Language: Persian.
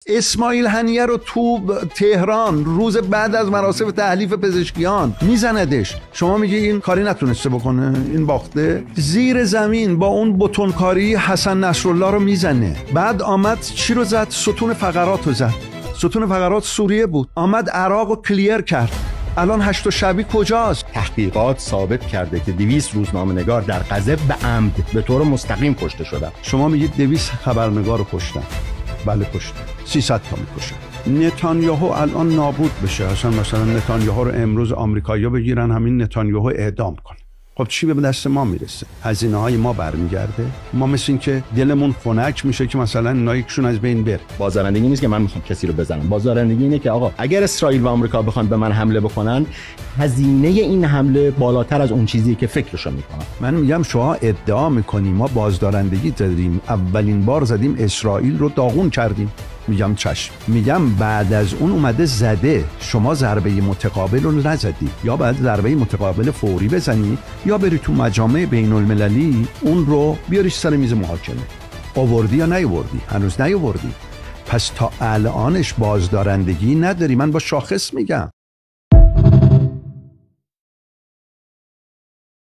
اسماعیل هنیه رو تو تهران روز بعد از مراسم تحلیف پزشکیان میزندش. شما میگی این کاری نتونسته بکنه، این باخته. زیر زمین با اون بتونکاری حسن نصرالله رو میزنه. بعد آمد چی رو زد؟ ستون فقرات رو زد. ستون فقرات سوریه بود، آمد عراق رو کلیر کرد. الان هشت شبی کجاست؟ تحقیقات ثابت کرده که 200 روزنامه‌نگار در غزه به عمد به طور مستقیم کشته شدن. شما میگید 200 خبرنگار رو کشتن. بله کشتن. 300 تا میکشن. نتانیاهو الان نابود بشه. مثلا نتانیاهو رو امروز آمریکایی‌ها بگیرن، همین نتانیاهو اعدام کنن. خب چی به دست ما میرسه؟ هزینه‌های ما برمیگرده. ما مثل این که دلمون خنک میشه که مثلا اینا یکشون از بین بره. بازدارندگی نیست که من میخوام کسی رو بزنم. بازدارندگی اینه که آقا اگر اسرائیل و آمریکا بخوان به من حمله بکنن، هزینه این حمله بالاتر از اون چیزی که فکرشو میکنن. من میگم شما ادعا میکنیم ما بازدارندگی زدیم، اولین بار زدیم اسرائیل رو داغون کردیم. میگم چشم. میگم بعد از اون اومده زده، شما ضربه متقابل رو نزدی، یا بعد ضربه متقابل فوری بزنی یا بری تو مجامع بین المللی اون رو بیاری سر میز محاکمه. آوردی یا نیاوردی؟ هنوز نیاوردی. پس تا الانش بازدارندگی نداری. من با شاخص میگم.